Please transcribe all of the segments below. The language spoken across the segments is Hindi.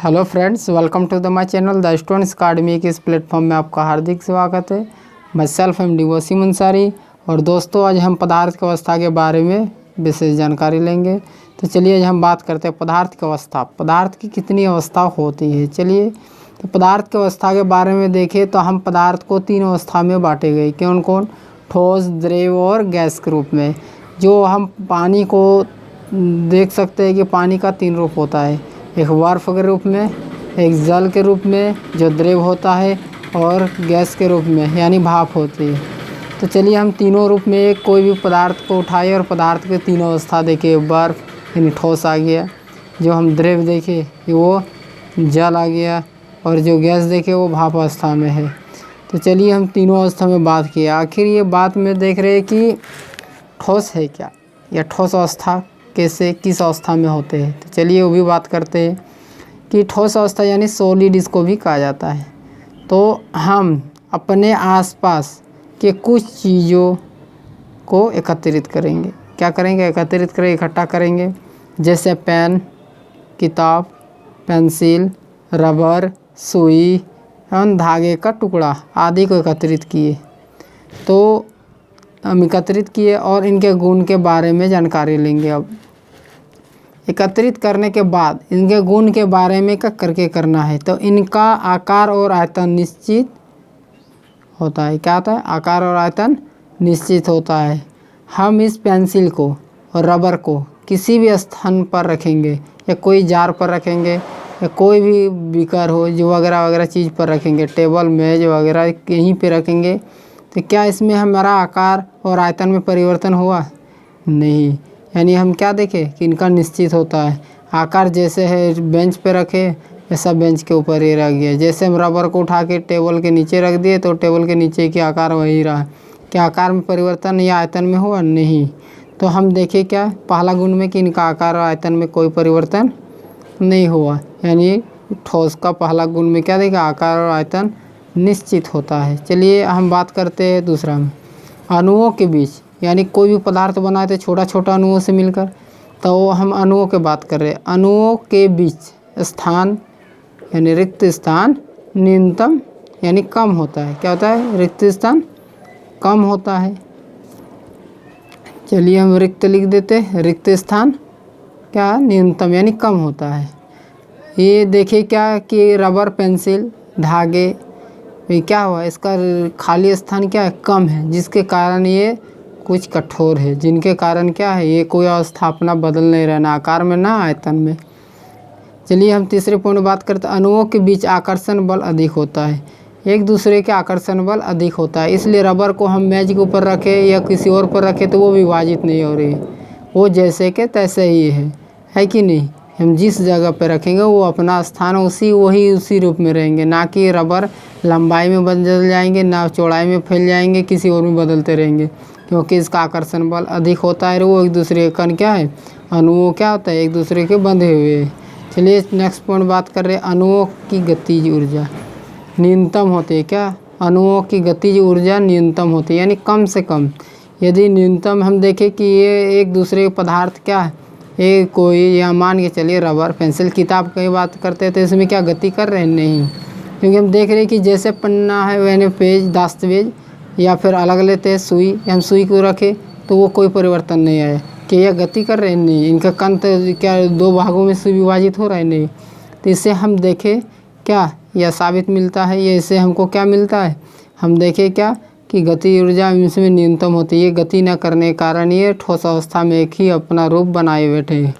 Hello friends, welcome to the my channel the students academy के इस प्लेटफॉर्म में आपका हार्दिक स्वागत है। मैं self M D Wasim Ansari. और दोस्तों, आज हम पदार्थ की अवस्था के बारे में विशेष जानकारी लेंगे। तो चलिए आज हम बात करते हैं पदार्थ की अवस्था। पदार्थ की कितनी अवस्था होती है। चलिए, तो पदार्थ की अवस्था के बारे में देखें तो हम पदार्थ को तीन अवस्था में बांटे गए। कौन कौन? ठोस, द्रव और गैस के रूप में। जो हम पानी को देख सकते हैं कि पानी का तीन रूप होता है, एक बर्फ के रूप में, एक जल के रूप में जो द्रव होता है, और गैस के रूप में यानी भाप होती है। तो चलिए हम तीनों रूप में एक कोई भी पदार्थ को उठाए और पदार्थ के तीनों अवस्था देखें। बर्फ यानी ठोस आ गया, जो हम द्रव देखे वो जल आ गया, और जो गैस देखे वो भाप अवस्था में है। तो चलिए हम तीनों अवस्था में बात किए। आखिर ये बात में देख रहे हैं कि ठोस है क्या, या ठोस अवस्था कैसे किस अवस्था में होते हैं। तो चलिए वो भी बात करते हैं कि ठोस अवस्था यानी सॉलिड इसको भी कहा जाता है। तो हम अपने आसपास के कुछ चीज़ों को एकत्रित करेंगे। क्या करेंगे? एकत्रित करेंगे, इकट्ठा करेंगे। जैसे पेन, किताब, पेंसिल, रबर, सुई एवं धागे का टुकड़ा आदि को एकत्रित किए। तो हम एकत्रित किए और इनके गुण के बारे में जानकारी लेंगे। अब एकत्रित करने के बाद इनके गुण के बारे में क्या करके करना है। तो इनका आकार और आयतन निश्चित होता है। क्या होता है? आकार और आयतन निश्चित होता है। हम इस पेंसिल को और रबर को किसी भी स्थान पर रखेंगे, या कोई जार पर रखेंगे, या कोई भी बीकर हो जो वगैरह वगैरह चीज़ पर रखेंगे, टेबल मेज वगैरह कहीं पे रखेंगे, तो क्या इसमें हमारा आकार और आयतन में परिवर्तन हुआ? नहीं। यानी हम क्या देखें कि इनका निश्चित होता है। आकार जैसे है बेंच पे रखे वैसा बेंच के ऊपर ही रख गया। जैसे हम रबर को उठा के टेबल के नीचे रख दिए तो टेबल के नीचे की आकार वही रहा। क्या आकार में परिवर्तन या आयतन में हुआ? नहीं। तो हम देखें क्या पहला गुण में कि इनका आकार और आयतन में कोई परिवर्तन नहीं हुआ। यानी ठोस का पहला गुण में क्या देखें? आकार और आयतन निश्चित होता है। चलिए हम बात करते हैं दूसरा में अणुओं के बीच। यानी कोई भी पदार्थ बनाए थे छोटा छोटा अणुओं से मिलकर, तो हम अणुओं के बात कर रहे हैं। अणुओं के बीच स्थान यानी रिक्त स्थान न्यूनतम यानी कम होता है। क्या होता है? रिक्त स्थान कम होता है। चलिए हम रिक्त लिख देते हैं। रिक्त स्थान क्या? न्यूनतम यानी कम होता है। ये देखिए क्या कि रबर, पेंसिल, धागे, ये क्या हुआ? इसका खाली स्थान क्या है? कम है, जिसके कारण ये कुछ कठोर है, जिनके कारण क्या है? ये कोई अवस्था अपना बदल नहीं रहा, ना आकार में ना आयतन में। चलिए हम तीसरे पॉइंट बात करते हैं। अणुओं के बीच आकर्षण बल अधिक होता है। एक दूसरे के आकर्षण बल अधिक होता है, इसलिए रबर को हम मेज के ऊपर रखें या किसी और पर रखें तो वो विभाजित नहीं हो रही, वो जैसे के तैसे ही है कि नहीं। हम जिस जगह पर रखेंगे वो अपना स्थान उसी रूप में रहेंगे, ना कि रबर लंबाई में बदल जाएंगे, ना चौड़ाई में फैल जाएंगे, किसी और में बदलते रहेंगे, क्योंकि इसका आकर्षण बल अधिक होता है। वो एक दूसरे के कण क्या है? अणुओं क्या होता है? एक दूसरे के बंधे हुए हैं। चलिए नेक्स्ट पॉइंट बात कर रहे हैं। अणुओं की गतिज ऊर्जा न्यूनतम होती है। क्या? अणुओं की गतिज ऊर्जा न्यूनतम होती है, यानी कम से कम। यदि न्यूनतम हम देखें कि ये एक दूसरे पदार्थ क्या है, ये कोई या मान के चलिए रबर, पेंसिल, किताब की बात करते हैं तो इसमें क्या गति कर रहे हैं? नहीं, क्योंकि हम देख रहे हैं कि जैसे पन्ना है वैसे पेज, दस्तावेज, या फिर अलग लेते हैं सुई, हम सुई को रखें तो वो कोई परिवर्तन नहीं आया। कि यह गति कर रहे हैं? नहीं। इनका कण तो क्या दो भागों में सुविभाजित हो रहा है? नहीं। तो इससे हम देखें क्या यह साबित मिलता है, ये इससे हमको क्या मिलता है? हम देखें क्या कि गति ऊर्जा इसमें न्यूनतम होती है। ये गति न करने के कारण ये ठोस अवस्था में एक ही अपना रूप बनाए बैठे हैं।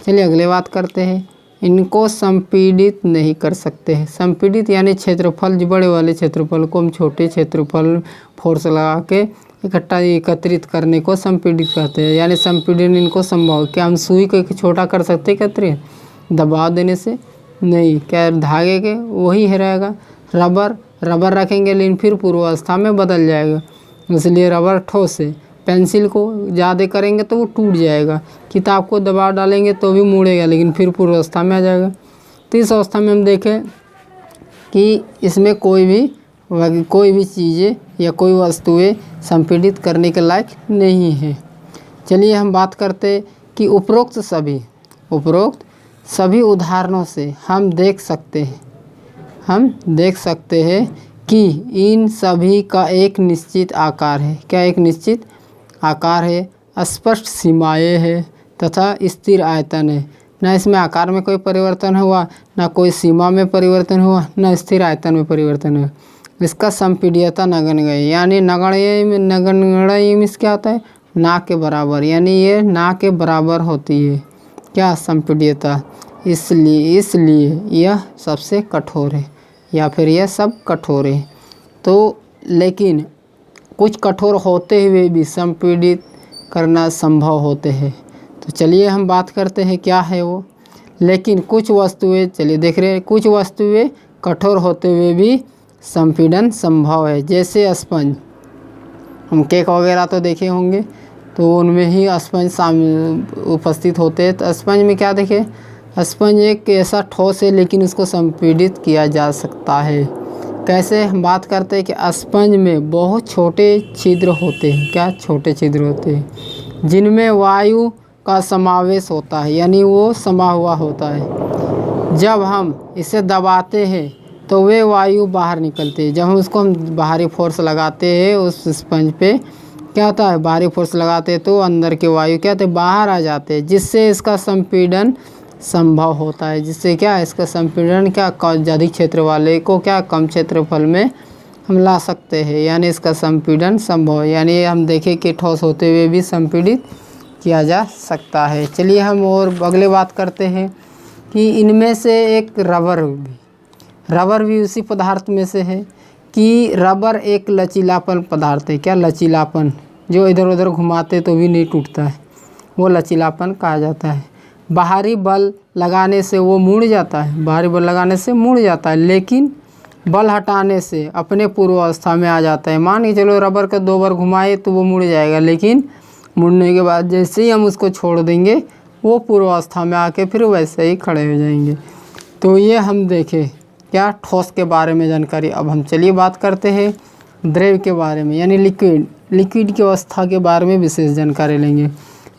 चलिए अगले बात करते हैं। इनको संपीड़ित नहीं कर सकते हैं। संपीड़ित यानी क्षेत्रफल, जो बड़े वाले क्षेत्रफल को हम छोटे क्षेत्रफल फोर्स लगा के एकत्रित करने को संपीड़ित कहते हैं। यानी संपीड़न इनको संभव। क्या हम सुई को छोटा कर सकते एकत्रित दबाव देने से? नहीं। क्या धागे के वही है रहेगा। रबर रखेंगे लेकिन फिर पूर्वावस्था में बदल जाएगा, इसलिए रबर ठोस है। पेंसिल को ज़्यादा करेंगे तो वो टूट जाएगा। किताब को दबाव डालेंगे तो भी मुड़ेगा, लेकिन फिर पूर्वावस्था में आ जाएगा। तो इस अवस्था में हम देखें कि इसमें कोई भी चीज़ें या कोई वस्तुएं संपीड़ित करने के लायक नहीं है। चलिए हम बात करते कि उपरोक्त सभी उदाहरणों से हम देख सकते हैं कि इन सभी का एक निश्चित आकार है। क्या एक निश्चित आकार है, स्पष्ट सीमाएं हैं तथा स्थिर आयतन है। न इसमें आकार में कोई परिवर्तन हुआ, न कोई सीमा में परिवर्तन हुआ, न स्थिर आयतन में परिवर्तन हुआ। इसका संपीड्यता नगण्य, यानी नगण्य में क्या होता है, ना के बराबर, यानी ये ना के बराबर होती है। क्या संपीड्यता, इसलिए यह सबसे कठोर है, या फिर यह सब कठोर है। तो लेकिन कुछ कठोर होते हुए भी संपीड़ित करना संभव होते हैं। तो चलिए हम बात करते हैं क्या है वो। लेकिन कुछ वस्तुएं, चलिए देख रहे हैं, कुछ वस्तुएं कठोर होते हुए भी संपीड़न संभव है। जैसे स्पंज, हम केक वगैरह तो देखे होंगे, तो उनमें ही स्पंज उपस्थित होते हैं। तो स्पंज में क्या देखे, स्पंज एक ऐसा ठोस है लेकिन उसको संपीड़ित किया जा सकता है। कैसे, हम बात करते हैं कि स्पंज में बहुत छोटे छिद्र होते हैं। क्या छोटे छिद्र होते हैं, जिनमें वायु का समावेश होता है, यानी वो समा हुआ होता है। जब हम इसे दबाते हैं तो वे वायु बाहर निकलते हैं। जब हम बाहरी फोर्स लगाते हैं उस स्पंज पे, क्या होता है, बाहरी फोर्स लगाते हैं तो अंदर के वायु क्या होते हैं, बाहर आ जाते हैं, जिससे इसका संपीड़न संभव होता है। जिससे क्या, इसका संपीड़न क्या, अधिक क्षेत्र वाले को क्या कम क्षेत्रफल में हम ला सकते हैं, यानी इसका संपीड़न संभव है। यानी हम देखें कि ठोस होते हुए भी संपीड़ित किया जा सकता है। चलिए हम और अगले बात करते हैं कि इनमें से एक रबर भी उसी पदार्थ में से है कि रबर एक लचीलापन पदार्थ है। क्या लचीलापन, जो इधर उधर घुमाते तो भी नहीं टूटता है, वो लचीलापन कहा जाता है। बाहरी बल लगाने से वो मुड़ जाता है, बाहरी बल लगाने से मुड़ जाता है, लेकिन बल हटाने से अपने पूर्व अवस्था में आ जाता है। मान के चलो रबर का 2 बार घुमाए तो वो मुड़ जाएगा, लेकिन मुड़ने के बाद जैसे ही हम उसको छोड़ देंगे वो पूर्व अवस्था में आके फिर वैसे ही खड़े हो जाएंगे। तो ये हम देखें क्या, ठोस के बारे में जानकारी। अब हम चलिए बात करते हैं द्रव के बारे में, यानी लिक्विड की अवस्था के बारे में विशेष जानकारी लेंगे।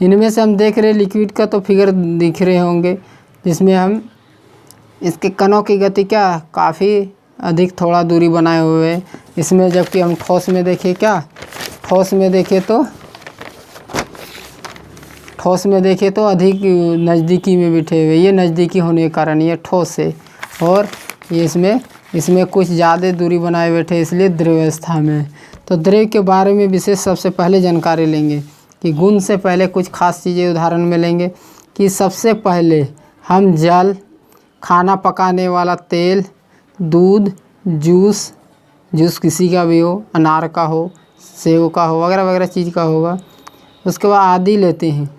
इनमें से हम देख रहे हैं लिक्विड का तो फिगर दिख रहे होंगे, जिसमें हम इसके कणों की गति क्या काफ़ी अधिक थोड़ा दूरी बनाए हुए हैं इसमें, जबकि हम ठोस में देखें क्या, ठोस में देखें तो अधिक नज़दीकी में बैठे हुए। ये नज़दीकी होने के कारण ये ठोस है, और ये इसमें कुछ ज़्यादा दूरी बनाए बैठे, इसलिए द्रव अवस्था में। तो द्रव के बारे में विशेष सबसे पहले जानकारी लेंगे कि गुण से पहले कुछ खास चीज़ें उदाहरण में लेंगे कि सबसे पहले हम जल, खाना पकाने वाला तेल, दूध, जूस किसी का भी हो, अनार का हो, सेब का हो, वगैरह वगैरह चीज़ का होगा, उसके बाद आदि लेते हैं।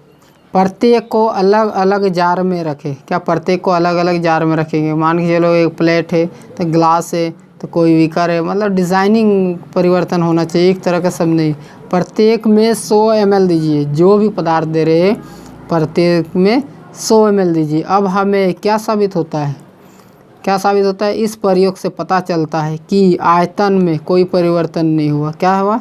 प्रत्येक को अलग अलग जार में रखें। क्या, प्रत्येक को अलग अलग जार में रखेंगे। मान के चलो एक प्लेट है तो ग्लास है तो कोई बीकर है, मतलब डिज़ाइनिंग परिवर्तन होना चाहिए, एक तरह का सब नहीं। प्रत्येक में 100 ml दीजिए, जो भी पदार्थ दे रहे हैं प्रत्येक में 100 ml दीजिए। अब हमें क्या साबित होता है, इस प्रयोग से पता चलता है कि आयतन में कोई परिवर्तन नहीं हुआ। क्या हुआ,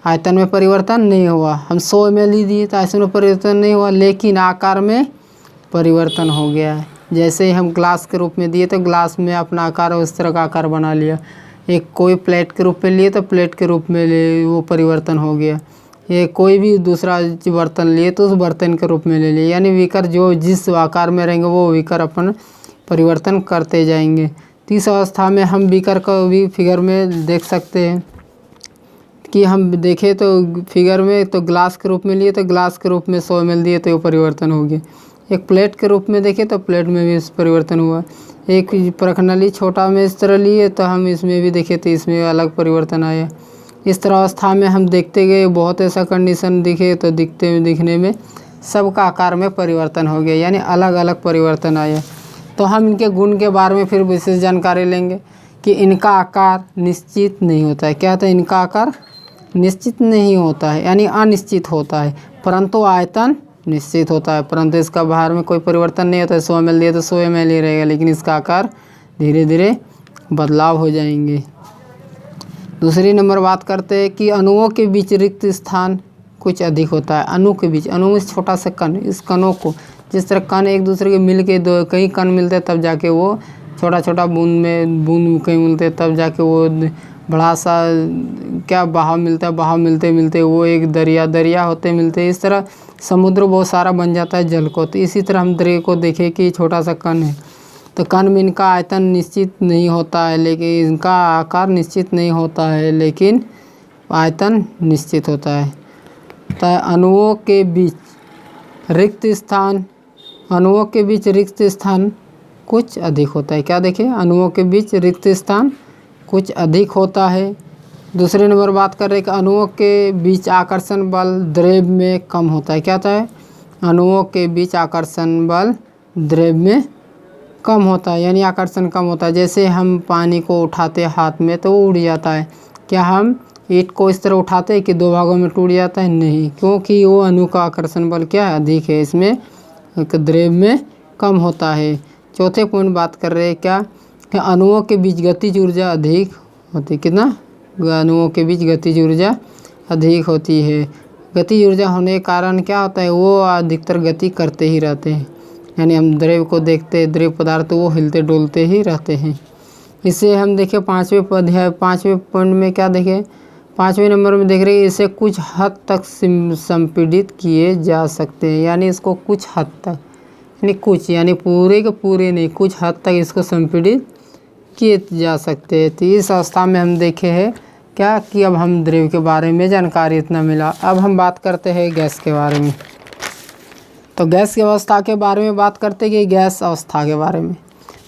आयतन में परिवर्तन नहीं हुआ। हम 100 ml ही दिए तो आयतन में परिवर्तन नहीं हुआ, लेकिन आकार में परिवर्तन हो गया है। जैसे ही हम ग्लास के रूप में दिए तो ग्लास में अपना आकार उस तरह का आकार बना लिया। एक कोई प्लेट के रूप में लिए तो प्लेट के रूप में वो परिवर्तन हो गया। ये कोई भी दूसरा बर्तन लिए तो उस बर्तन के रूप में ले लिए, यानी विकर जो जिस आकार में रहेंगे वो विकर अपन परिवर्तन करते जाएंगे। तो इस अवस्था में हम बीकर को भी फिगर में देख सकते हैं कि हम देखें तो फिगर में तो ग्लास के रूप में लिए तो ग्लास के रूप में 100 ml दिए तो वो परिवर्तन हो गया। एक प्लेट के रूप में देखें तो प्लेट में भी परिवर्तन हुआ। एक प्रखनली छोटा में इस तरह लिए तो हम इसमें भी देखें तो इसमें अलग परिवर्तन आया। इस तरह अवस्था में हम देखते गए, बहुत ऐसा कंडीशन दिखे तो दिखने में सबका आकार में परिवर्तन हो गया, यानी अलग अलग परिवर्तन आया। तो हम इनके गुण के बारे में फिर विशेष जानकारी लेंगे कि इनका आकार निश्चित नहीं होता है। क्या होता है, इनका आकार निश्चित नहीं होता है, यानी अनिश्चित होता है, परंतु आयतन निश्चित होता है। परंतु इसका बाहर में कोई परिवर्तन नहीं होता है। 100 ml दिए तो 100 ml ही रहेगा, लेकिन इसका आकार धीरे धीरे बदलाव हो जाएंगे। दूसरी नंबर बात करते हैं कि अणुओं के बीच रिक्त स्थान कुछ अधिक होता है। अणु के बीच, अणु में छोटा सा कण, इस कणों को जिस तरह कण एक दूसरे के मिल के दो कई कण मिलते हैं तब जाके वो छोटा छोटा बूंद कहीं मिलते हैं तब जाके वो बड़ा सा क्या बहाव मिलता है। बहाव मिलते मिलते वो एक दरिया होते मिलते हैं। इस तरह समुद्र बहुत सारा बन जाता है जल को। तो इसी तरह हम दरिया को देखें कि छोटा सा कण है, तो कण में इनका आयतन निश्चित नहीं होता है, लेकिन इनका आकार निश्चित नहीं होता है, लेकिन आयतन निश्चित होता है। तो अणुओं के बीच रिक्त स्थान कुछ अधिक होता है। क्या देखें, अणुओं के बीच रिक्त स्थान कुछ अधिक होता है। दूसरे नंबर बात कर रहे हैं कि अणुओं के बीच आकर्षण बल द्रव्य में कम होता है। क्या होता है, अणुओं के बीच आकर्षण बल द्रव्य में कम होता है, यानी आकर्षण कम होता है। जैसे हम पानी को उठाते हाथ में तो वो उड़ जाता है। क्या हम ईंट को इस तरह उठाते हैं कि दो भागों में टूट जाता है? नहीं, क्योंकि वो अणु का आकर्षण बल क्या है, अधिक है, इसमें द्रव्य में कम होता है। चौथे पॉइंट बात कर रहे हैं क्या, कि अणुओं के बीच गतिज ऊर्जा अधिक होती है। कितना, अणुओं के बीच गतिज ऊर्जा अधिक होती है। गतिज ऊर्जा होने के कारण क्या होता है, वो अधिकतर गति करते ही रहते हैं। यानी हम द्रव्य को देखते हैं, द्रव्य पदार्थ वो हिलते डोलते ही रहते हैं। इसे हम देखें पाँचवें पॉइंट में क्या देखें, 5वें नंबर में देख रहे हैं, इसे कुछ हद तक संपीड़ित किए जा सकते हैं। यानी इसको कुछ हद तक, यानी कुछ, यानी पूरे के पूरे नहीं, कुछ हद तक इसको संपीड़ित किए जा सकते हैं। तो इस अवस्था में हम देखे हैं क्या कि अब हम द्रव्य के बारे में जानकारी इतना मिला। अब हम बात करते हैं गैस के बारे में। तो गैस की अवस्था के बारे में बात करते हैं कि गैस अवस्था के बारे में।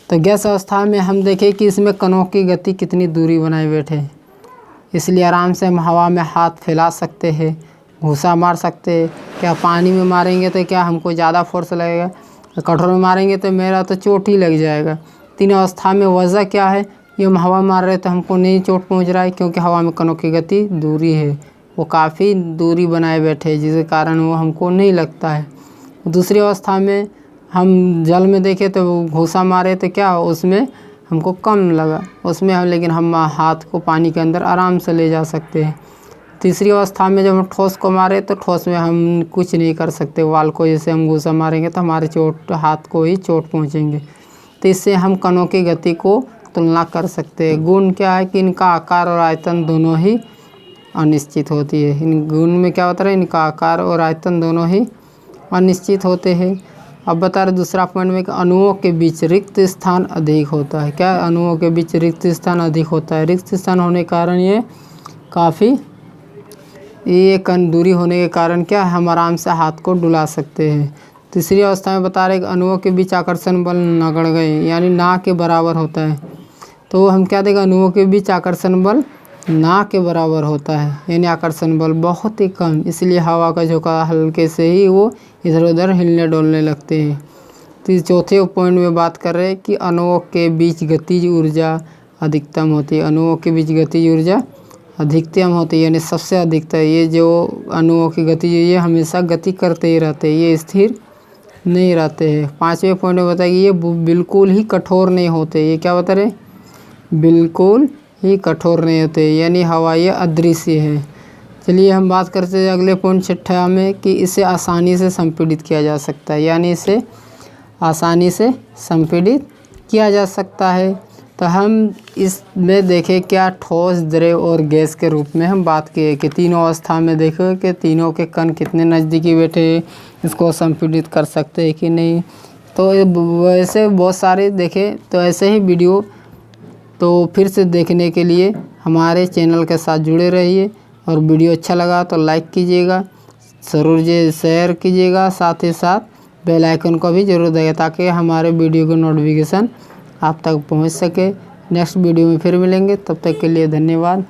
तो गैस अवस्था में हम देखें कि इसमें कणों की गति कितनी दूरी बनाए बैठे हैं, इसलिए आराम से हम हवा में हाथ फैला सकते हैं, घूंसा मार सकते हैं। क्या पानी में मारेंगे तो क्या हमको ज़्यादा फोर्स लगेगा, कठोर में मारेंगे तो मेरा तो चोट ही लग जाएगा। तीन अवस्था में वजह क्या है, ये हम हवा मार रहे तो हमको नहीं चोट पहुंच रहा है, क्योंकि हवा में कणों की गति दूरी है, वो काफ़ी दूरी बनाए बैठे हैं, जिसके कारण वो हमको नहीं लगता है। दूसरी अवस्था में हम जल में देखें तो घूंसा मारे तो क्या उसमें हमको कम लगा, उसमें हम लेकिन हम हाथ को पानी के अंदर आराम से ले जा सकते हैं। तीसरी अवस्था में जब हम ठोस को मारे तो ठोस में हम कुछ नहीं कर सकते, वाल को जैसे हम घूंसा मारेंगे तो हमारे हाथ को ही चोट पहुंचेंगे। तो इससे हम कणों की गति को तुलना कर सकते हैं। गुण क्या है कि इनका आकार और आयतन दोनों ही अनिश्चित होती है। इन गुण में क्या होता है, इनका आकार और आयतन दोनों ही अनिश्चित होते हैं। अब बता रहे दूसरा पॉइंट में कि अणुओं के बीच रिक्त स्थान अधिक होता है। क्या, अणुओं के बीच रिक्त स्थान अधिक होता है। रिक्त स्थान होने के कारण ये काफ़ी कण दूरी होने के कारण क्या हम आराम से हाथ को डुला सकते हैं। तीसरी अवस्था में बता रहे कि अणुओं के बीच आकर्षण बल नगण्य, यानी ना के बराबर होता है। तो हम क्या देखें, अणुओं के बीच आकर्षण बल ना के बराबर होता है, यानी आकर्षण बल बहुत ही कम, इसलिए हवा का झोंका हल्के से ही वो इधर उधर हिलने डोलने लगते हैं। तो चौथे पॉइंट में बात कर रहे हैं कि अणुओं के बीच गतिज ऊर्जा अधिकतम होती है। अणुओं के बीच गतिज ऊर्जा अधिकतम होती है, यानी सबसे अधिकतम। ये जो अणुओं की गति ये हमेशा गति करते ही रहते हैं, ये स्थिर नहीं रहते हैं। 5वें पॉइंट में बताया कि ये बिल्कुल ही कठोर नहीं होते। ये क्या बता रहे, बिल्कुल ही कठोर नहीं होते, यानी हवा ये अदृश्य है। चलिए हम बात करते हैं अगले पॉइंट 6 में कि इसे आसानी से संपीड़ित किया जा सकता है, यानी इसे आसानी से संपीड़ित किया जा सकता है। तो हम इसमें देखें क्या ठोस, द्रव और गैस के रूप में हम बात किए कि तीनों अवस्था में देखो कि तीनों के कण कितने नज़दीकी बैठे, इसको संपीड़ित कर सकते हैं कि नहीं। तो वैसे बहुत सारे देखें, तो ऐसे ही वीडियो तो फिर से देखने के लिए हमारे चैनल के साथ जुड़े रहिए। और वीडियो अच्छा लगा तो लाइक कीजिएगा, ज़रूर शेयर कीजिएगा, साथ ही साथ बेल आइकन को भी ज़रूर दबाइए ताकि हमारे वीडियो का नोटिफिकेशन आप तक पहुंच सके। नेक्स्ट वीडियो में फिर मिलेंगे, तब तक के लिए धन्यवाद।